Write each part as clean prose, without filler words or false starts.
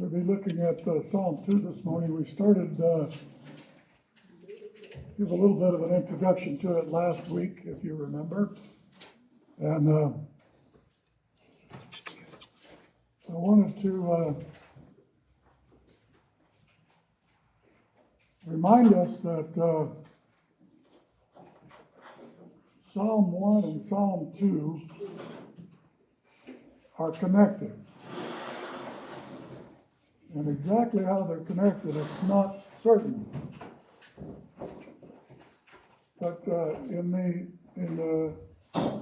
We'll be looking at Psalm 2 this morning. We started, give a little bit of an introduction to it last week, if you remember. And I wanted to remind us that Psalm 1 and Psalm 2 are connected. And exactly how they're connected, it's not certain. But in the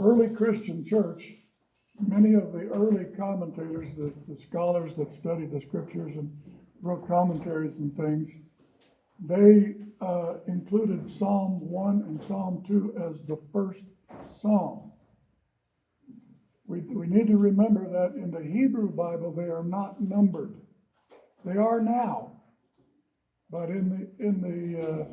early Christian church, many of the early commentators, the scholars that studied the scriptures and wrote commentaries and things, they included Psalm 1 and Psalm 2 as the first psalm. We need to remember that in the Hebrew Bible, they are not numbered. They are now, but in the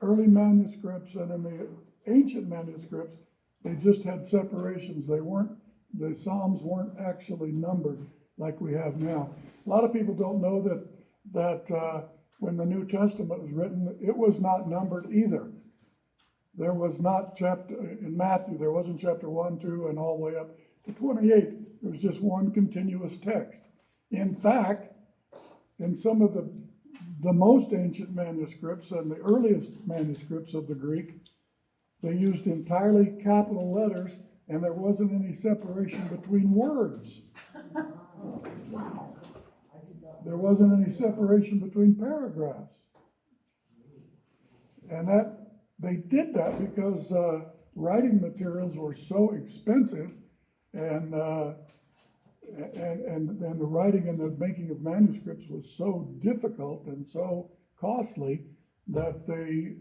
early manuscripts and in the ancient manuscripts, they just had separations. The Psalms weren't actually numbered like we have now. A lot of people don't know that when the New Testament was written, it was not numbered either. There was not in Matthew, there wasn't chapter 1, 2, and all the way up to 28. It was just one continuous text. In fact, in some of the most ancient manuscripts and the earliest manuscripts of the Greek, they used entirely capital letters, and there wasn't any separation between words. Wow. There wasn't any separation between paragraphs. And that they did that because writing materials were so expensive, and the writing and the making of manuscripts was so difficult and so costly that they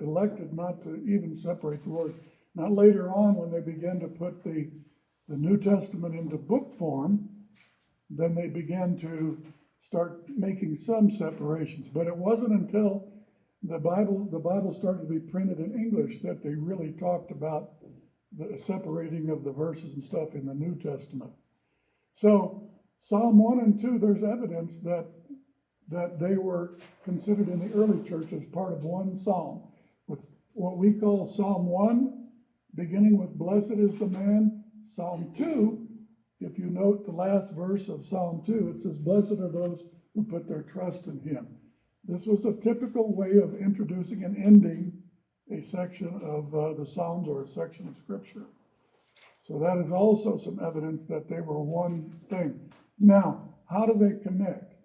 elected not to even separate the words. Now later on, when they began to put the New Testament into book form, then they began to start making some separations. But it wasn't until the Bible started to be printed in English that they really talked about the separating of the verses and stuff in the New Testament. So Psalm 1 and 2, there's evidence that they were considered in the early church as part of one psalm, with what we call Psalm 1, beginning with blessed is the man. Psalm 2, if you note the last verse of Psalm 2, it says, blessed are those who put their trust in him. This was a typical way of introducing and ending a section of the Psalms or a section of Scripture. So that is also some evidence that they were one thing. Now, how do they connect?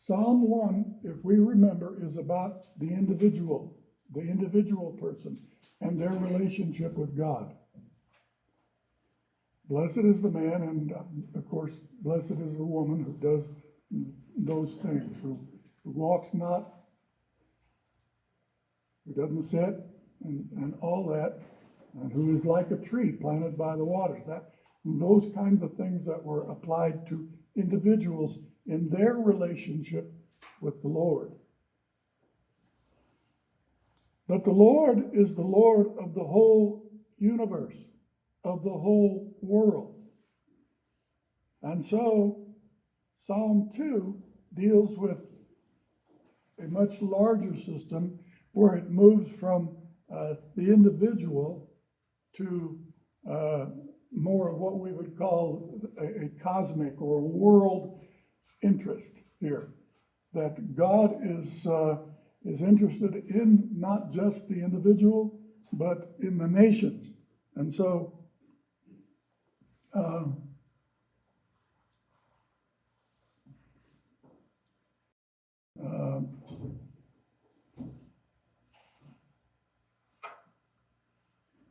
Psalm 1, if we remember, is about the individual person and their relationship with God. Blessed is the man, and of course, blessed is the woman who does those things, who walks not, who doesn't sit, and all that, and who is like a tree planted by the waters. Those kinds of things that were applied to individuals in their relationship with the Lord. But the Lord is the Lord of the whole universe, of the whole world. And so Psalm 2 deals with a much larger system where it moves from the individual to more of what we would call a cosmic or world interest here. That God is interested in not just the individual, but in the nations. And so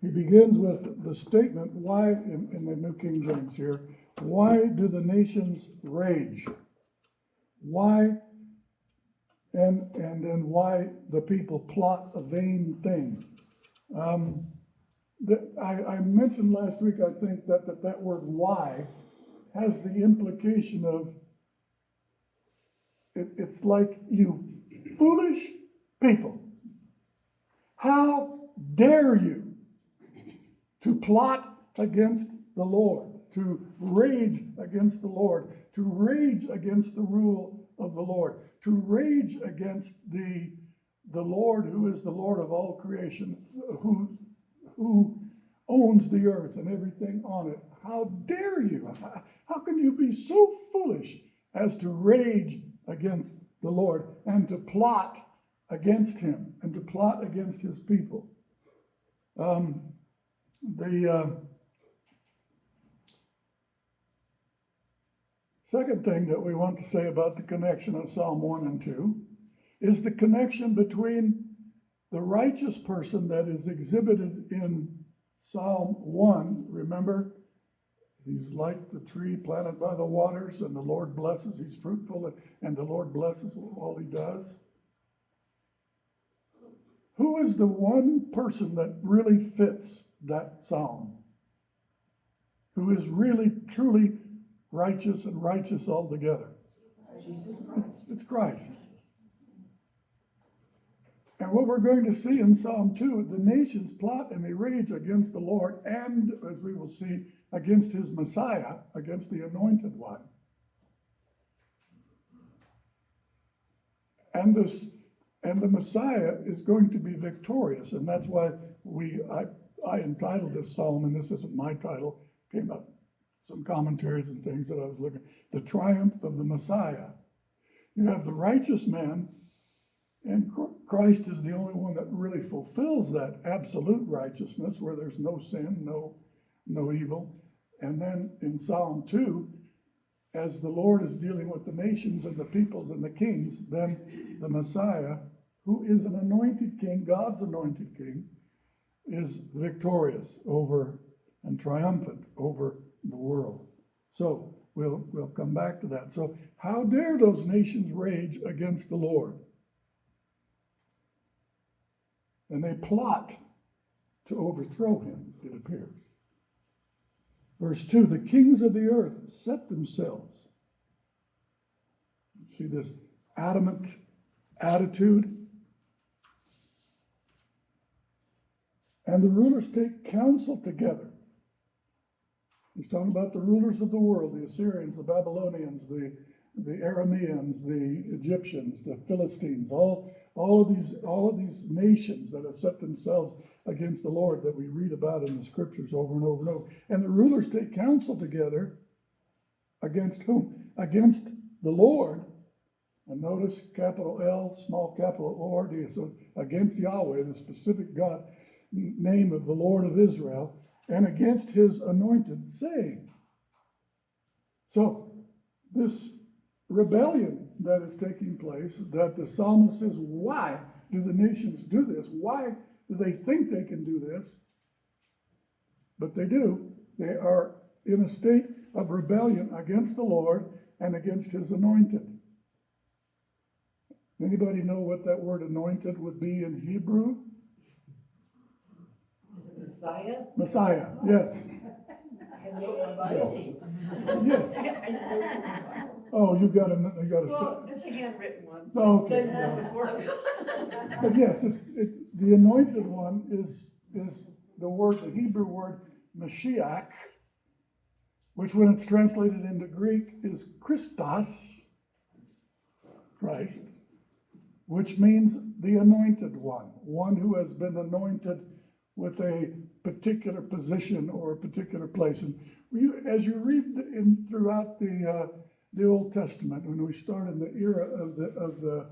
he begins with the statement, why, in the New King James here, why do the nations rage? Why, and then why the people plot a vain thing? I mentioned last week, I think, that word why has the implication of, it's like, you foolish people, how dare you to plot against the Lord? to rage against the Lord, to rage against the rule of the Lord, to rage against the Lord who is the Lord of all creation, who owns the earth and everything on it. How dare you? How can you be so foolish as to rage against the Lord and to plot against him and to plot against his people? The second thing that we want to say about the connection of Psalm 1 and 2 is the connection between the righteous person that is exhibited in Psalm 1. Remember, he's like the tree planted by the waters, and the Lord blesses, he's fruitful, and the Lord blesses all he does. Who is the one person that really fits that psalm? Who is really, truly righteous and righteous altogether? It's Christ. And what we're going to see in Psalm 2, the nations plot and they rage against the Lord and, as we will see, against his Messiah, against the anointed one. And the Messiah is going to be victorious, and that's why I entitled this psalm, and this isn't my title, came up some commentaries and things that I was looking, the triumph of the Messiah. You have the righteous man, and Christ is the only one that really fulfills that absolute righteousness where there's no sin, no evil. And then in Psalm 2, as the Lord is dealing with the nations and the peoples and the kings, then the Messiah, who is an anointed king, God's anointed king, is victorious over and triumphant over the world. So we'll come back to that. So how dare those nations rage against the Lord? And they plot to overthrow him, it appears. Verse 2, the kings of the earth set themselves. See this adamant attitude? And the rulers take counsel together. He's talking about the rulers of the world, the Assyrians, the Babylonians, the Arameans, the Egyptians, the Philistines, all of these nations that have set themselves against the Lord that we read about in the scriptures over and over and over. And the rulers take counsel together against whom? Against the Lord. And notice capital L, small capital O-R-D. So against Yahweh, the specific God name of the Lord of Israel, and against his anointed, saying. So this rebellion that is taking place, that the psalmist says, why do the nations do this? Why do they think they can do this? But they do. They are in a state of rebellion against the Lord and against his anointed. Anybody know what that word anointed would be in Hebrew? Messiah? Messiah, yes. I wrote my Bible. Yes. Yes. Oh, you got to Well, it's a handwritten one, so Oh, I okay, studied yeah. this before. But yes, the anointed one is the word, the Hebrew word Mashiach, which when it's translated into Greek is Christos, Christ, which means the anointed one who has been anointed with a particular position or a particular place. And as you read throughout the Old Testament, when we start in the era of the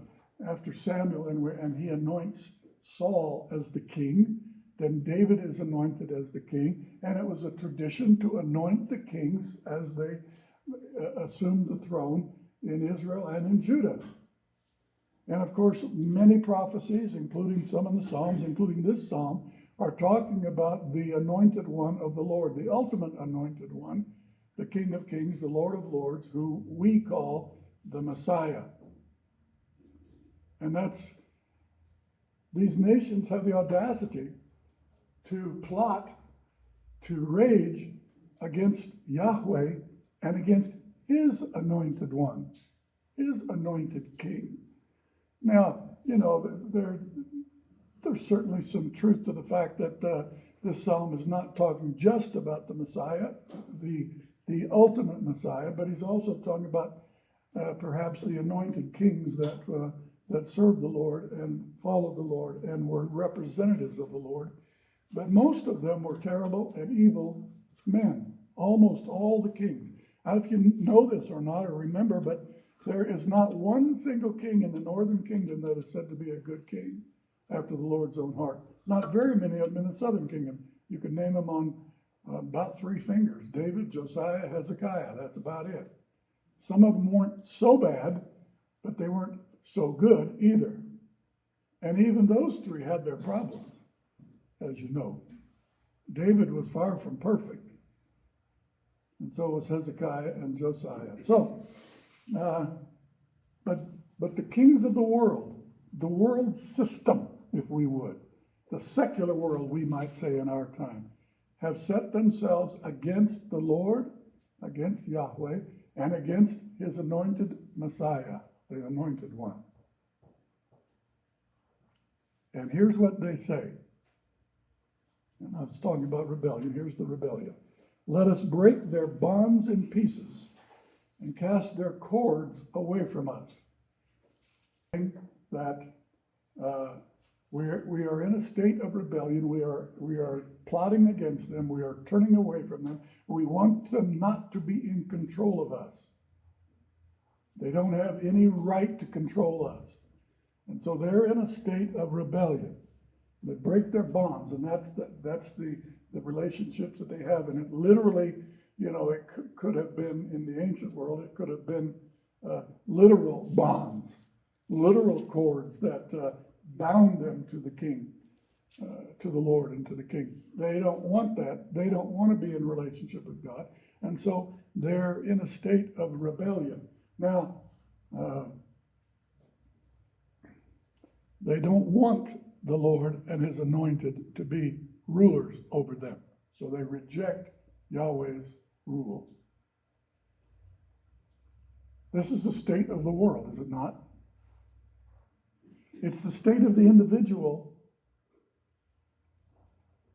after Samuel, and he anoints Saul as the king, then David is anointed as the king, and it was a tradition to anoint the kings as they assumed the throne in Israel and in Judah. And of course, many prophecies, including some in the Psalms, including this psalm, are talking about the anointed one of the Lord, the ultimate anointed one, the King of Kings, the Lord of Lords, who we call the Messiah. And these nations have the audacity to plot, to rage against Yahweh and against his anointed one, his anointed king. Now, there's certainly some truth to the fact that this psalm is not talking just about the Messiah. The the ultimate Messiah, but he's also talking about perhaps the anointed kings that served the Lord and followed the Lord and were representatives of the Lord. But most of them were terrible and evil men, almost all the kings. I don't know if you know this or not or remember, but there is not one single king in the northern kingdom that is said to be a good king after the Lord's own heart. Not very many of them in the southern kingdom. You could name them on about 3 fingers. David, Josiah, Hezekiah, that's about it. Some of them weren't so bad, but they weren't so good either. And even those 3 had their problems, as you know. David was far from perfect, and so was Hezekiah and Josiah. So, but the kings of the world system, if we would, the secular world, we might say in our time, have set themselves against the Lord, against Yahweh, and against his anointed Messiah, the anointed one. And here's what they say. And I was talking about rebellion. Here's the rebellion. Let us break their bonds in pieces and cast their cords away from us. That we are in a state of rebellion. We are plotting against them. We are turning away from them. We want them not to be in control of us. They don't have any right to control us. And so they're in a state of rebellion. They break their bonds, and that's the relationships that they have. And it literally, it could have been, in the ancient world, it could have been literal bonds, literal cords that bound them to the king, to the Lord and to the king. They don't want that. They don't want to be in relationship with God. And so they're in a state of rebellion. Now, they don't want the Lord and his anointed to be rulers over them. So they reject Yahweh's rule. This is the state of the world, is it not? It's the state of the individual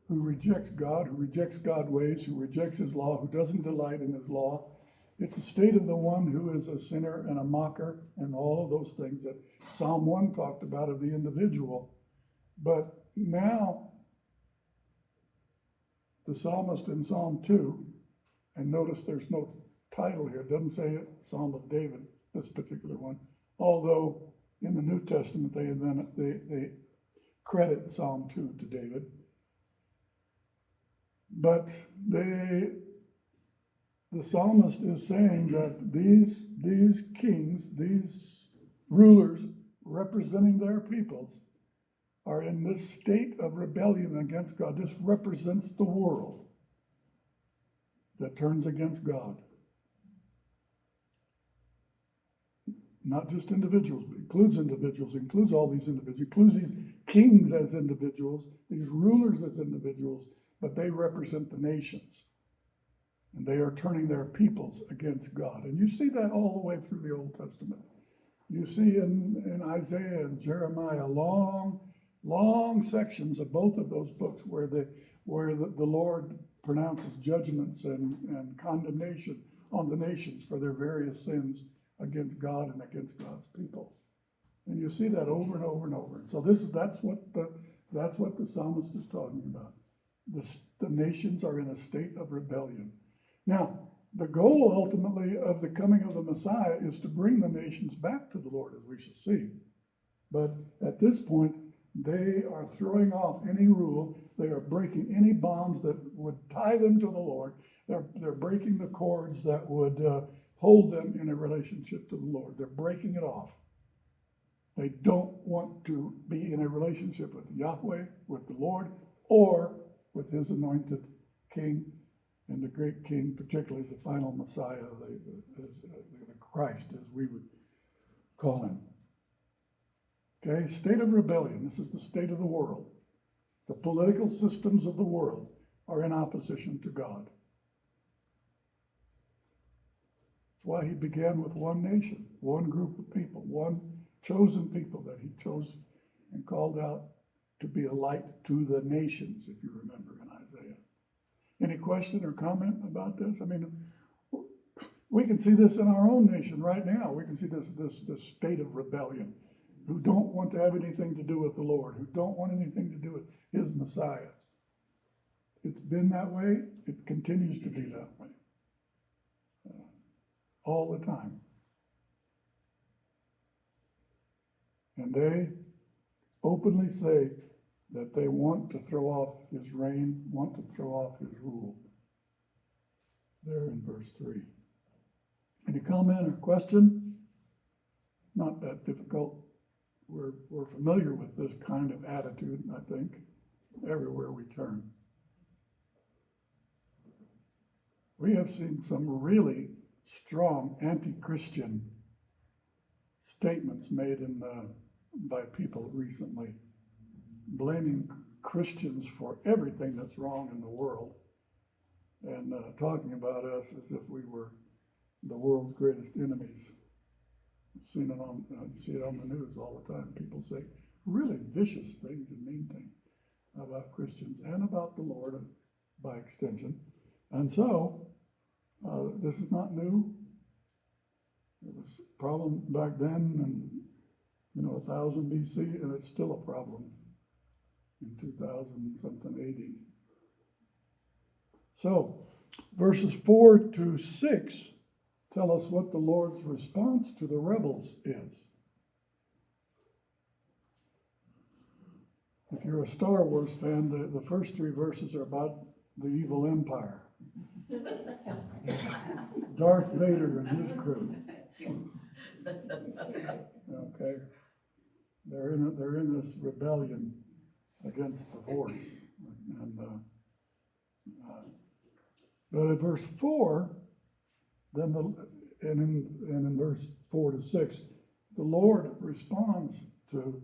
who rejects God, who rejects God's ways, who rejects his law, who doesn't delight in his law. It's the state of the one who is a sinner and a mocker and all of those things that Psalm 1 talked about of the individual. But now, the psalmist in Psalm 2, and notice there's no title here, it doesn't say it, Psalm of David, this particular one, although in the New Testament they credit Psalm 2 to David. But the psalmist is saying that these kings, these rulers representing their peoples, are in this state of rebellion against God. This represents the world that turns against God. Not just individuals, but includes all these individuals, includes these kings as individuals, these rulers as individuals, but they represent the nations. And they are turning their peoples against God. And you see that all the way through the Old Testament. You see in Isaiah and Jeremiah long sections of both of those books where the Lord pronounces judgments and condemnation on the nations for their various sins against God and against God's people. And you see that over and over and over. So that's what the psalmist is talking about. The nations are in a state of rebellion. Now, the goal ultimately of the coming of the Messiah is to bring the nations back to the Lord, as we shall see. But at this point, they are throwing off any rule. They are breaking any bonds that would tie them to the Lord. They're breaking the cords that would hold them in a relationship to the Lord. They're breaking it off. They don't want to be in a relationship with Yahweh, with the Lord, or with his anointed king and the great king, particularly the final Messiah, the Christ, as we would call him. Okay, state of rebellion. This is the state of the world. The political systems of the world are in opposition to God. That's why he began with one nation, one group of people, one chosen people that he chose and called out to be a light to the nations, if you remember in Isaiah. Any question or comment about this? I mean, We can see this in our own nation right now. We can see this state of rebellion, who don't want to have anything to do with the Lord, who don't want anything to do with his Messiah. It's been that way. It continues to be that way. All the time. And they openly say that they want to throw off his reign, want to throw off his rule. There in verse 3. Any comment or question? Not that difficult. We're familiar with this kind of attitude, I think, everywhere we turn. We have seen some really strong anti-Christian statements made by people recently, blaming Christians for everything that's wrong in the world, and talking about us as if we were the world's greatest enemies. I've seen it on, you see it on the news all the time. People say really vicious things and mean things about Christians and about the Lord by extension. And so, this is not new. It was a problem back then and 1000 BC, and it's still a problem in 2000 something AD. So, verses 4 to 6 tell us what the Lord's response to the rebels is. If you're a Star Wars fan, the first 3 verses are about the evil empire. Darth Vader and his crew. Okay. They're in this rebellion against the Force. But in verse 4, then in verse 4 to 6, the Lord responds to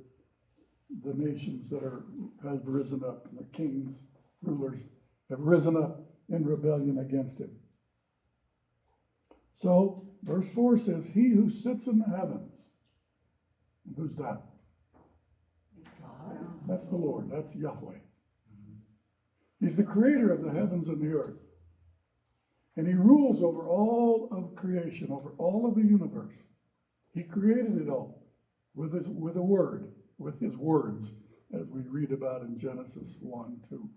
the nations that have risen up, and the kings, rulers have risen up in rebellion against him. So, verse 4 says, he who sits in the heavens. Who's that? That's the Lord. That's Yahweh. He's the creator of the heavens and the earth. And he rules over all of creation, over all of the universe. He created it all with a word, with his words, as we read about in Genesis 1, 2.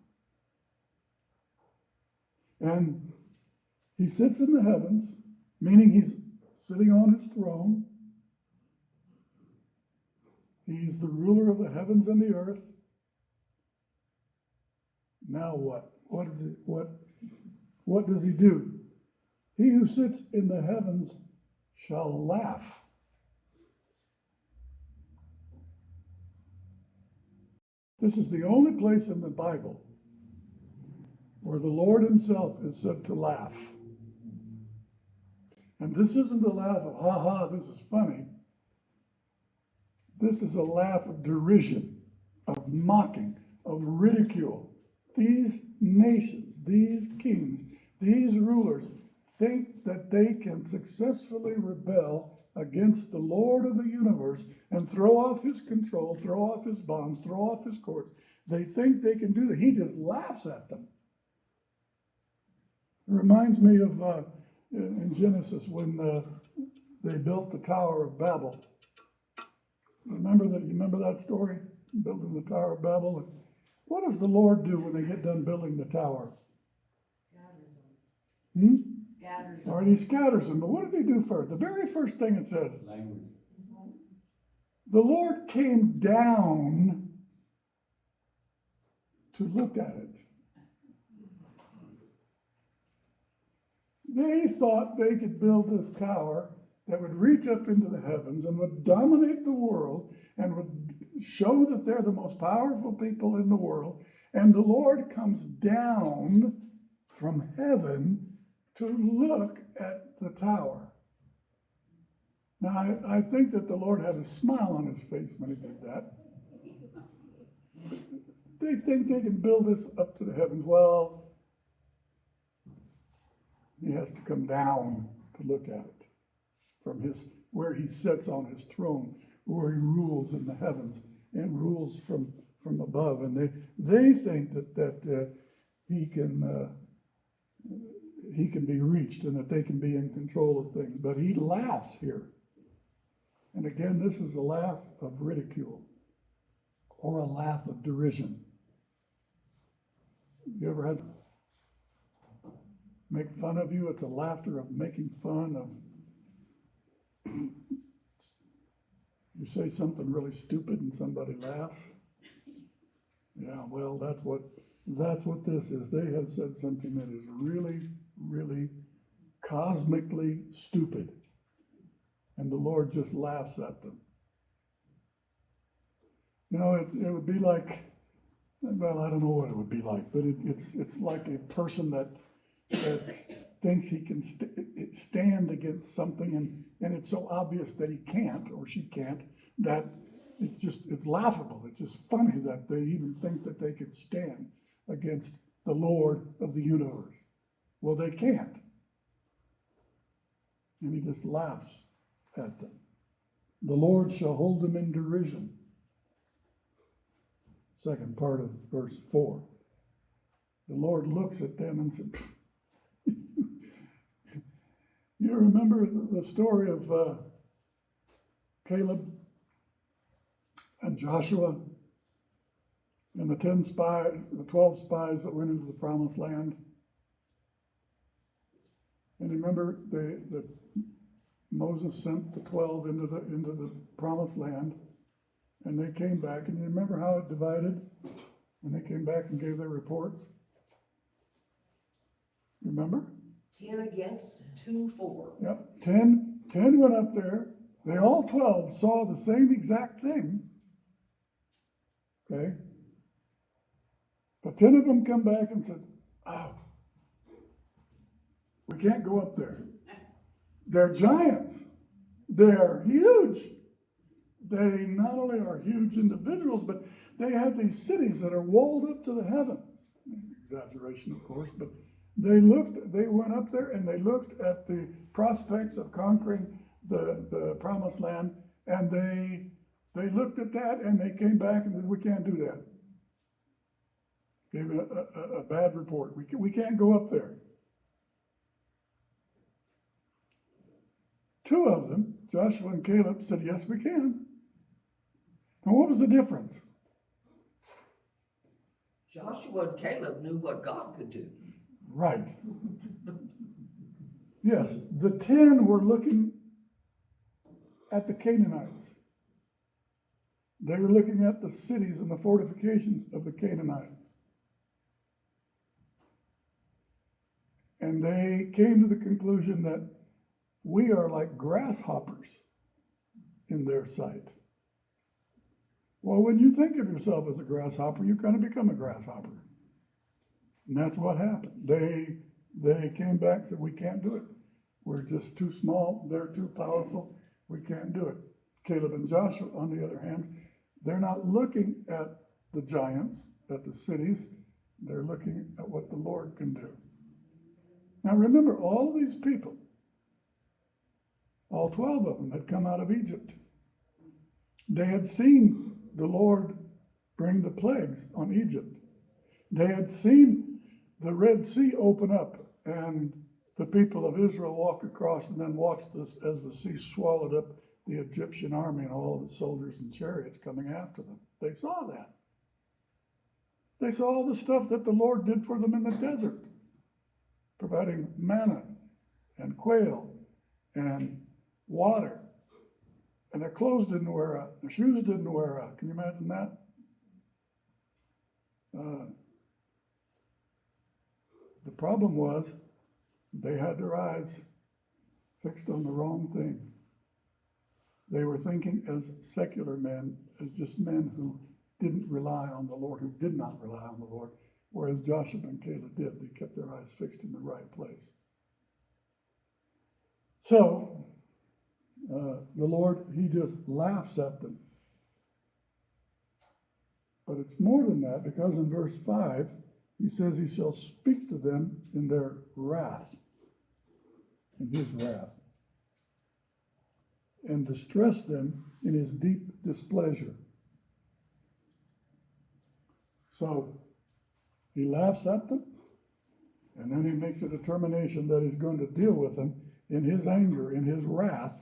And he sits in the heavens, meaning he's sitting on his throne. He's the ruler of the heavens and the earth. Now what? What does he do? He who sits in the heavens shall laugh. This is the only place in the Bible where the Lord himself is said to laugh. And this isn't a laugh of, ha ha, this is funny. This is a laugh of derision, of mocking, of ridicule. These nations, these kings, these rulers think that they can successfully rebel against the Lord of the universe and throw off his control, throw off his bonds, throw off his courts. They think they can do that. He just laughs at them. It reminds me of in Genesis when they built the Tower of Babel. Remember that story? Building the Tower of Babel? And what does the Lord do when they get done building the tower? Scatters them. Or he scatters them. But what does he do first? The very first thing it says, language. the Lord came down to look at it. They thought they could build this tower that would reach up into the heavens and would dominate the world and would show that they're the most powerful people in the world. And the Lord comes down from heaven to look at the tower. Now, I think that the Lord had a smile on his face when he did that. They think they can build this up to the heavens. Well, he has to come down to look at it from where he sits on his throne, where he rules in the heavens and rules from above. And they think that he can he can be reached and that they can be in control of things. But he laughs here. And again, this is a laugh of ridicule or a laugh of derision. You ever had make fun of you? It's a laughter of making fun of. You say something really stupid and somebody laughs. Yeah, well, that's what this is. They have said something that is really, really cosmically stupid. And the Lord just laughs at them. You know, it would be like, well, I don't know what it would be like, but it's like a person that thinks he can stand against something, and it's so obvious that he can't or she can't, that it's laughable. It's just funny that they even think that they could stand against the Lord of the universe. Well, they can't. And he just laughs at them. The Lord shall hold them in derision. Second part of verse 4. The Lord looks at them and said, you remember the story of Caleb and Joshua and the 12 spies that went into the promised land? And remember that Moses sent the 12 into the promised land, and they came back, and you remember how it divided? And they came back and gave their reports. Remember? 10 against, 2 for. Yep. 10 went up there. They all 12 saw the same exact thing. Okay? But 10 of them come back and said, oh, we can't go up there. They're giants. They're huge. They not only are huge individuals, but they have these cities that are walled up to the heavens. Exaggeration, of course, but they went up there and they looked at the prospects of conquering the promised land, and they looked at that and they came back and said, we can't do that. Gave a bad report. We can't go up there. 2 of them, Joshua and Caleb, said, yes, we can. And what was the difference? Joshua and Caleb knew what God could do. Right. Yes, the 10 were looking at the Canaanites. They were looking at the cities and the fortifications of the Canaanites. And they came to the conclusion that we are like grasshoppers in their sight. Well, when you think of yourself as a grasshopper, you kind of become a grasshopper. And that's what happened. They came back and said, we can't do it. We're just too small. They're too powerful. We can't do it. Caleb and Joshua, on the other hand, they're not looking at the giants, at the cities. They're looking at what the Lord can do. Now remember, all these people, all 12 of them had come out of Egypt. They had seen the Lord bring the plagues on Egypt. They had seen the Red Sea open up and the people of Israel walk across and then watch this as the sea swallowed up the Egyptian army and all of its soldiers and chariots coming after them. They saw that. They saw all the stuff that the Lord did for them in the desert, providing manna and quail and water. And their clothes didn't wear out. Their shoes didn't wear out. Can you imagine that? The problem was they had their eyes fixed on the wrong thing. They were thinking as secular men, as just men who didn't rely on the Lord, who did not rely on the Lord, whereas Joshua and Caleb did. They kept their eyes fixed in the right place. So, the Lord, he just laughs at them. But it's more than that, because in verse 5, he says he shall speak to them in their wrath, in his wrath, and distress them in his deep displeasure. So, he laughs at them, And then he makes a determination that he's going to deal with them in his anger, in his wrath.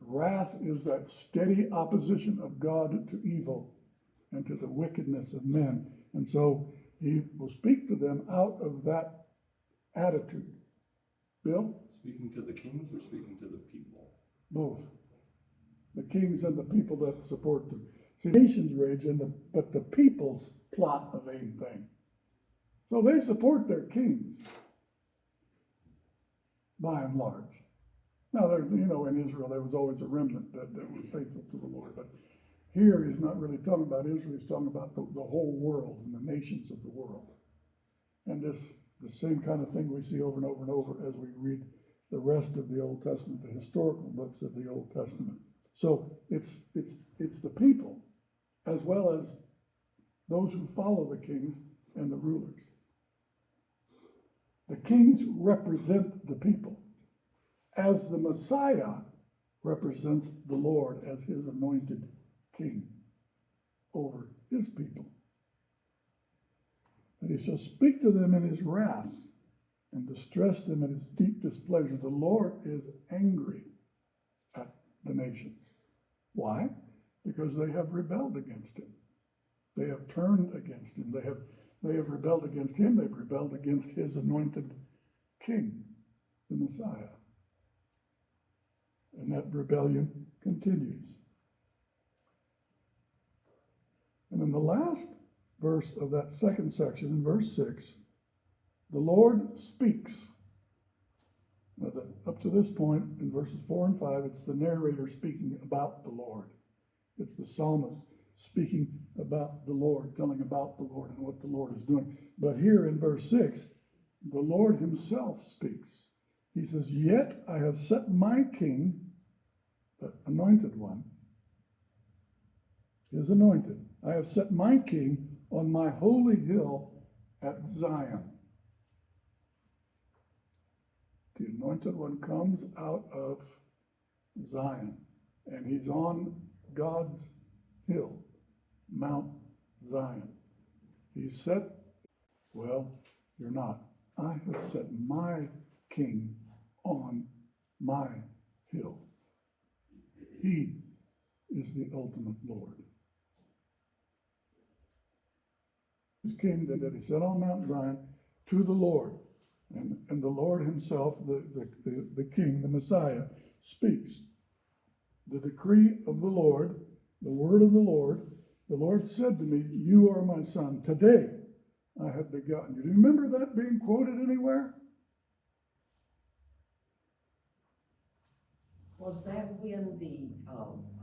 Wrath is that steady opposition of God to evil and to the wickedness of men. And so he will speak to them out of that attitude. Bill? Speaking to the kings or speaking to the people? Both. The kings and the people that support them. See, nations rage, but the peoples plot a vain thing. So they support their kings, by and large. Now, in Israel, there was always a remnant that were faithful to the Lord. But here, he's not really talking about Israel. He's talking about the whole world and the nations of the world. And the same kind of thing we see over and over and over as we read the rest of the Old Testament, the historical books of the Old Testament. So it's the people, as well as those who follow the kings and the rulers. The kings represent the people, as the Messiah represents the Lord as his anointed king over his people. And he shall speak to them in his wrath and distress them in his deep displeasure. The Lord is angry at the nations. Why? Because they have rebelled against him. They have turned against him. They have rebelled against him. They've rebelled against his anointed king, the Messiah. And that rebellion continues. And in the last verse of that second section, in verse 6, the Lord speaks. Now, up to this point, in verses 4 and 5, it's the narrator speaking about the Lord. It's the psalmist speaking about the Lord, telling about the Lord and what the Lord is doing. But here in verse 6, the Lord himself speaks. He says, "Yet I have set my king," the anointed one, his anointed, "I have set my king on my holy hill at Zion." The anointed one comes out of Zion, and he's on God's hill, Mount Zion. He's set, well, you're not. I have set my king on my hill. He is the ultimate Lord. His king that he set on Mount Zion to the Lord. And the Lord himself, the king, the Messiah, speaks. The decree of the Lord, the word of the Lord said to me, "You are my son. Today I have begotten you." Do you remember that being quoted anywhere? Was that when the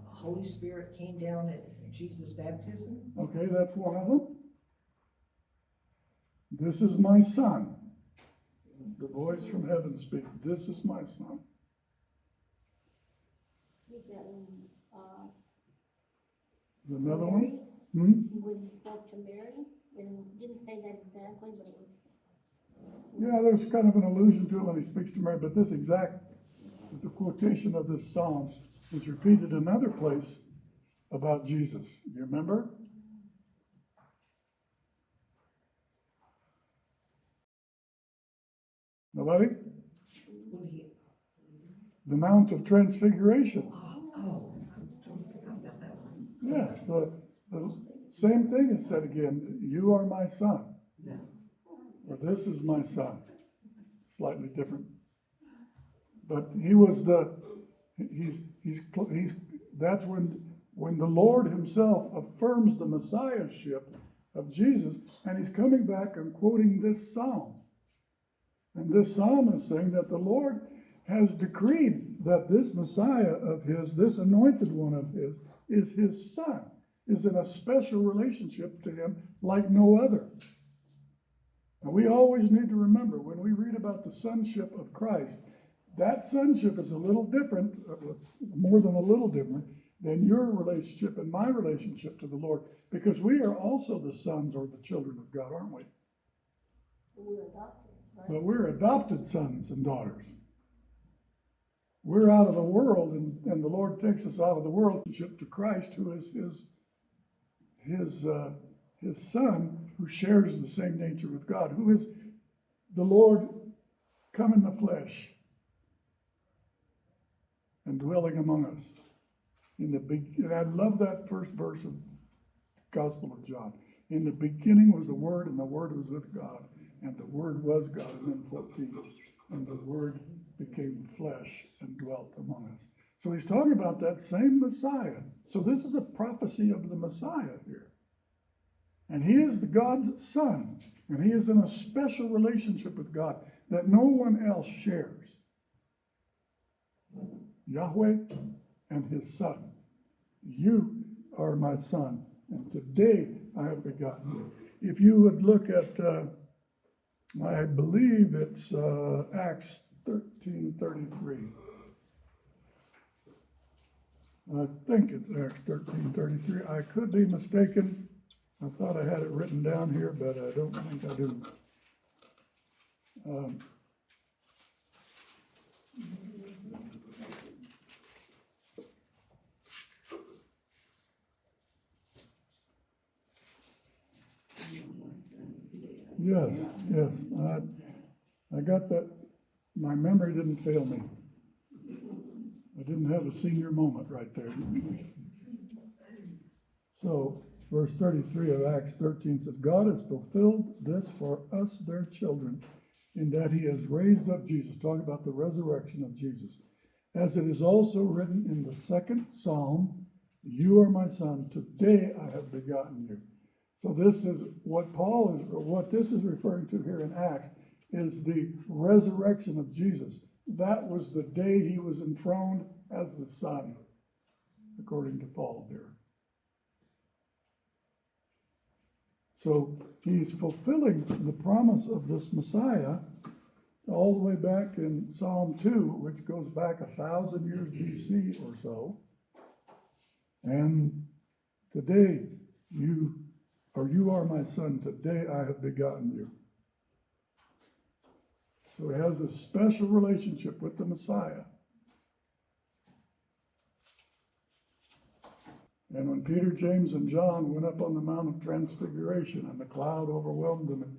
Holy Spirit came down at Jesus' baptism? Okay, that's one of them. "This is my son." The voice from heaven speaks, "This is my son." Is that Another Mary? one? When he spoke to Mary? And didn't say that exactly, but it was. Yeah, there's kind of an allusion to it when he speaks to Mary, but the quotation of this psalm is repeated another place about Jesus. You remember? Nobody? The Mount of Transfiguration. I forgot about that one. Yes, the same thing is said again. "You are my son." Yeah. Or "This is my son." Slightly different. But he was that's when the Lord himself affirms the messiahship of Jesus, and he's coming back and quoting this psalm. And this psalm is saying that the Lord has decreed that this Messiah of his, this anointed one of his, is his son, is in a special relationship to him like no other. And we always need to remember when we read about the sonship of Christ, that sonship is a little different, more than a little different, than your relationship and my relationship to the Lord, because we are also the sons or the children of God, aren't we? We're adopted, right? But we're adopted sons and daughters. We're out of the world, and the Lord takes us out of the world to Christ, who is his son, who shares the same nature with God, who is the Lord come in the flesh and dwelling among us. And I love that first verse of the Gospel of John. In the beginning was the Word, and the Word was with God, and the Word was God. And then 14, and the Word became flesh and dwelt among us. So he's talking about that same Messiah. So this is a prophecy of the Messiah here. And he is the God's Son, and he is in a special relationship with God that no one else shares. Yahweh and his Son. You are my Son, and today I have begotten you. If you would look at, I believe it's Acts 13:33. I think it's Acts 13:33. I could be mistaken. I thought I had it written down here, but I don't think I do. Yes. I got that. My memory didn't fail me. I didn't have a senior moment right there. So, verse 33 of Acts 13 says, God has fulfilled this for us, their children, in that he has raised up Jesus. Talking about the resurrection of Jesus. As it is also written in the second Psalm, you are my son, today I have begotten you. So this is what this is referring to here in Acts, is the resurrection of Jesus. That was the day he was enthroned as the Son, according to Paul here. So he's fulfilling the promise of this Messiah all the way back in Psalm 2, which goes back 1,000 years BC or so. And today, you are my son, today I have begotten you. So he has a special relationship with the Messiah. And when Peter, James, and John went up on the Mount of Transfiguration, and the cloud overwhelmed them,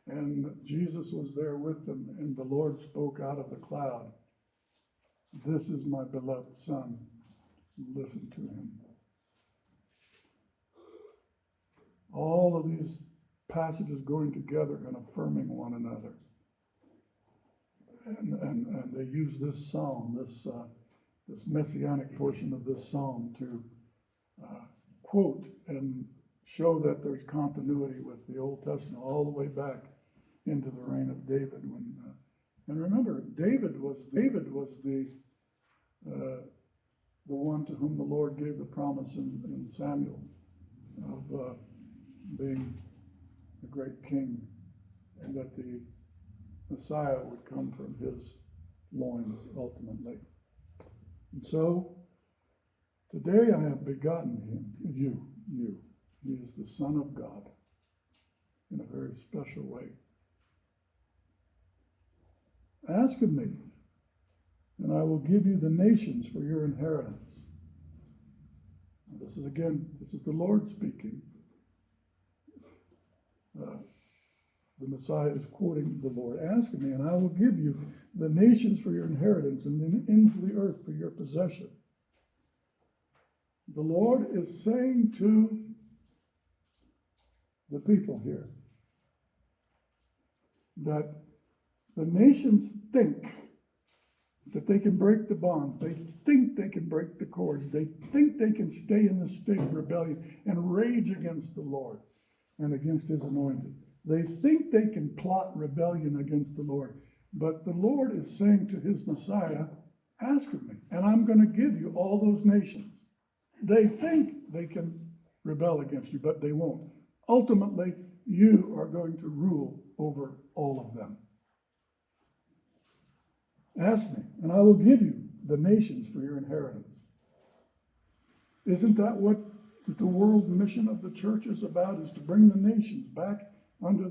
and Jesus was there with them, and the Lord spoke out of the cloud, "This is my beloved Son, listen to him." All of these passages going together and affirming one another. And they use this psalm, this messianic portion of this psalm to quote and show that there's continuity with the Old Testament all the way back into the reign of David. And remember, David was the one to whom the Lord gave the promise in Samuel of being the great king, and that the Messiah would come from his loins ultimately. And so, today I have begotten him, you. He is the Son of God in a very special way. Ask of me, and I will give you the nations for your inheritance. This is the Lord speaking. The Messiah is quoting the Lord. Ask of me, and I will give you the nations for your inheritance, and the ends of the earth for your possession. The Lord is saying to the people here that the nations think that they can break the bonds. They think they can break the cords. They think they can stay in the state of rebellion and rage against the Lord and against his anointed. They think they can plot rebellion against the Lord. But the Lord is saying to his Messiah, ask of me, and I'm going to give you all those nations. They think they can rebel against you, but they won't. Ultimately, you are going to rule over all of them. Ask me, and I will give you the nations for your inheritance. Isn't that what the world mission of the church is about? Is to bring the nations back into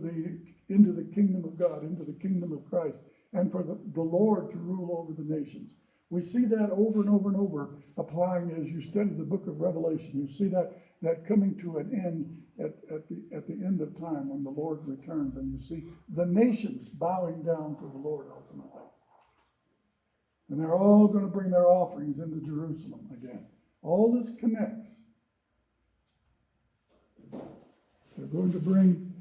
the kingdom of God, into the kingdom of Christ, and for the Lord to rule over the nations. We see that over and over and over applying as you study the book of Revelation. You see that coming to an end at the end of time when the Lord returns, and you see the nations bowing down to the Lord ultimately. And they're all going to bring their offerings into Jerusalem again. All this connects. They're going to bring,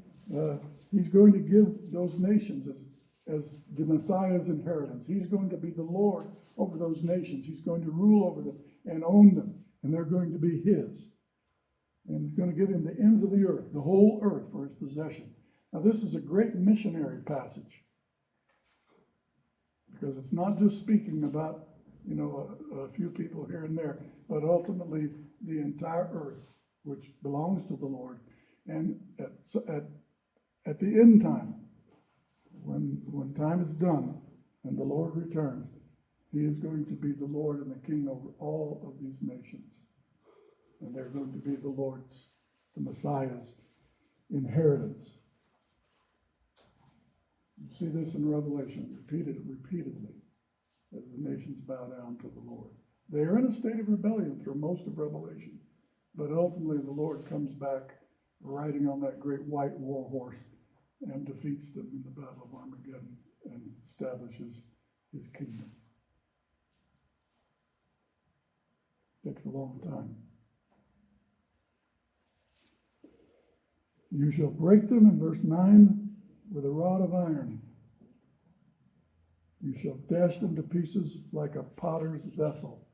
he's going to give those nations as the Messiah's inheritance. He's going to be the Lord over those nations. He's going to rule over them and own them, and they're going to be his. And he's going to give him the ends of the earth, the whole earth, for his possession. Now, this is a great missionary passage, because it's not just speaking about, a few people here and there, but ultimately the entire earth, which belongs to the Lord. And at the end time, when time is done and the Lord returns, he is going to be the Lord and the King over all of these nations. And they're going to be the Lord's, the Messiah's inheritance. You see this in Revelation, repeatedly, as the nations bow down to the Lord. They are in a state of rebellion through most of Revelation, but ultimately the Lord comes back riding on that great white war horse and defeats them in the Battle of Armageddon and establishes his kingdom. Takes a long time. You shall break them, in verse 9, with a rod of iron. You shall dash them to pieces like a potter's vessel.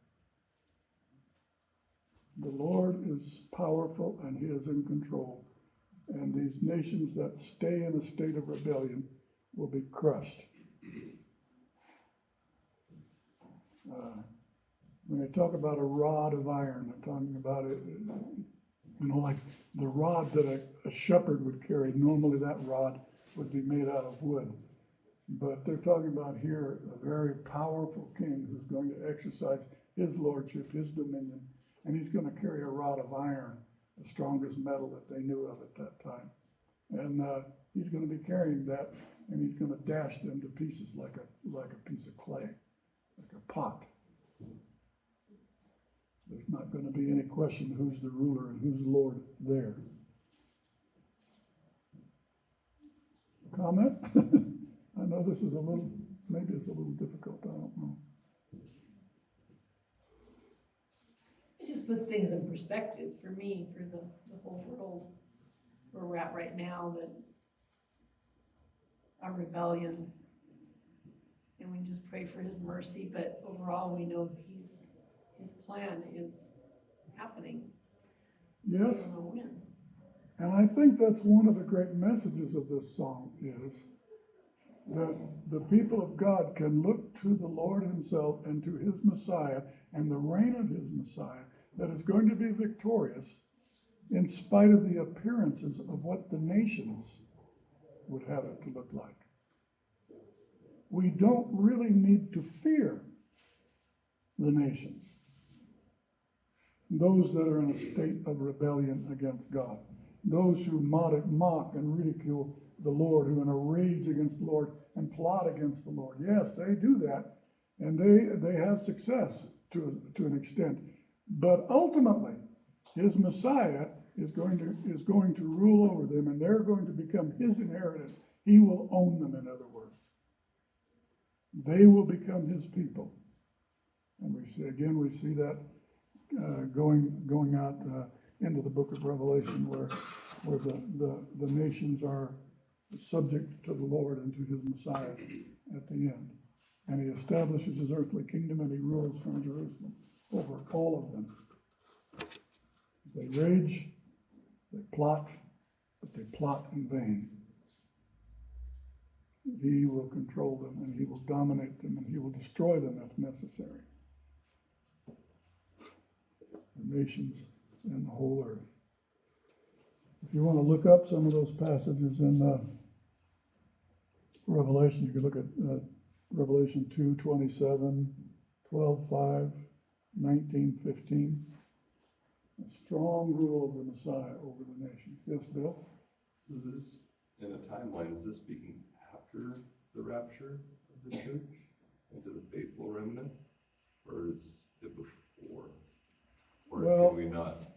The Lord is powerful and he is in control. And these nations that stay in a state of rebellion will be crushed. When they talk about a rod of iron, they're talking about it, like the rod that a shepherd would carry. Normally that rod would be made out of wood. But they're talking about here a very powerful king who's going to exercise his lordship, his dominion, and he's going to carry a rod of iron, the strongest metal that they knew of at that time. And he's going to be carrying that, and he's going to dash them to pieces like a piece of clay, like a pot. There's not going to be any question who's the ruler and who's Lord there. Comment? I know this is maybe it's a little difficult, I don't know. It just puts things in perspective for me, for the whole world where we're at right now, that our rebellion, and we just pray for his mercy, but overall we know his plan is happening. Yes. We don't know when. And I think that's one of the great messages of this song is that the people of God can look to the Lord himself and to his Messiah and the reign of his Messiah that is going to be victorious in spite of the appearances of what the nations would have it to look like. We don't really need to fear the nations, those that are in a state of rebellion against God, those who mock and ridicule the Lord, who are in a rage against the Lord and plot against the Lord. Yes, they do that, and they have success to an extent. But ultimately, his Messiah is going to rule over them, and they're going to become his inheritance. He will own them, in other words. They will become his people. And we see that going out into the book of Revelation, where the nations are subject to the Lord and to his Messiah at the end. And he establishes his earthly kingdom, and he rules from Jerusalem over all of them. They rage, they plot, but they plot in vain. He will control them, and he will dominate them, and he will destroy them if necessary. The nations and the whole earth. If you want to look up some of those passages in Revelation, you can look at Revelation 2:27, 12:5, 19:15. A strong rule of the Messiah over the nations. Yes, Bill? So this, in a timeline, is this speaking after the rapture of the church into the faithful remnant? Or is it before? Or Well- can we not?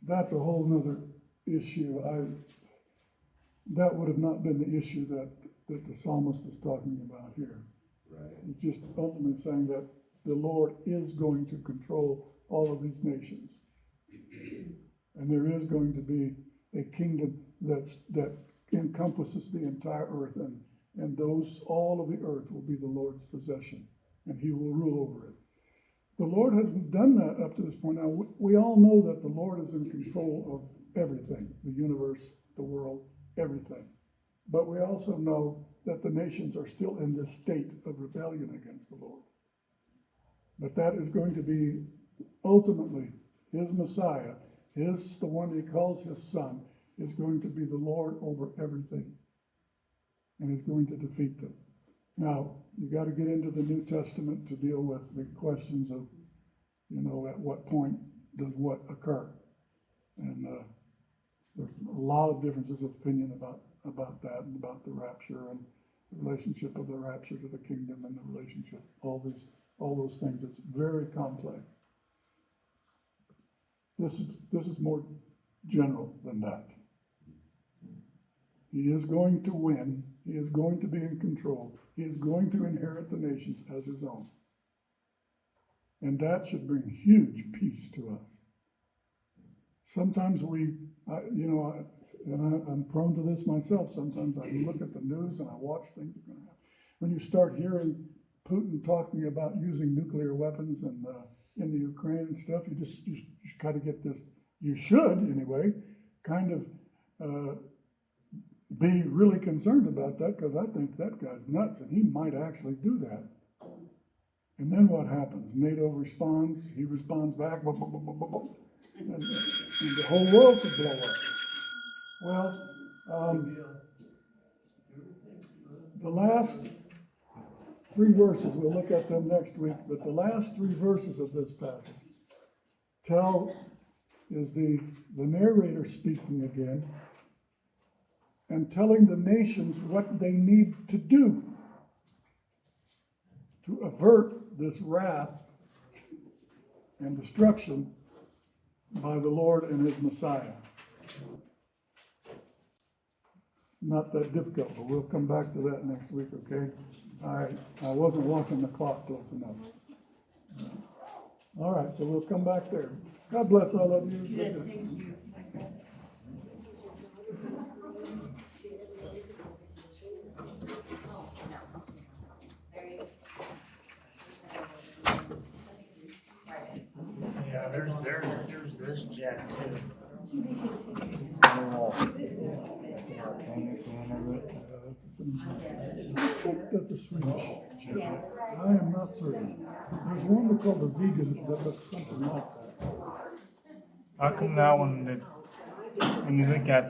That's a whole nother issue. That would have not been the issue that the psalmist is talking about here. Right. He's just ultimately saying that the Lord is going to control all of these nations. And there is going to be a kingdom that encompasses the entire earth, and all of the earth will be the Lord's possession, and he will rule over it. The Lord hasn't done that up to this point. Now, we all know that the Lord is in control of everything, the universe, the world, everything. But we also know that the nations are still in this state of rebellion against the Lord. But that is going to be ultimately his Messiah, the one he calls his son, is going to be the Lord over everything. And is going to defeat them. Now, you got to get into the New Testament to deal with the questions of, at what point does what occur. And there's a lot of differences of opinion about that and about the rapture and the relationship of the rapture to the kingdom and the relationship, all those things. It's very complex. This is more general than that. He is going to win. He is going to be in control. He is going to inherit the nations as his own. And that should bring huge peace to us. Sometimes I'm prone to this myself. Sometimes I look at the news and I watch things that are going to happen. When you start hearing Putin talking about using nuclear weapons and in the Ukraine and stuff, you just kind of get this. You should anyway, kind of be really concerned about that, because I think that guy's nuts and he might actually do that. And then what happens? NATO responds. He responds back. Boom, boom, boom, boom, boom, boom. And the whole world could blow up. Well, the last 3 verses, we'll look at them next week, but the last 3 verses of this passage is the narrator speaking again and telling the nations what they need to do to avert this wrath and destruction by the Lord and his Messiah. Not that difficult, but we'll come back to that next week, okay? I wasn't watching the clock close enough. All right, so we'll come back there. God bless all of you. Good, thank you. Yeah, there's this jet too. It's got a little can of it. That's a Swedish. I am not certain. There's one called the vegan that looks something like that. How come that one did, when you look at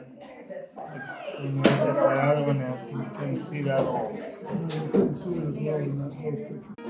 that other one, you couldn't see that all? You couldn't see it as well in that little picture.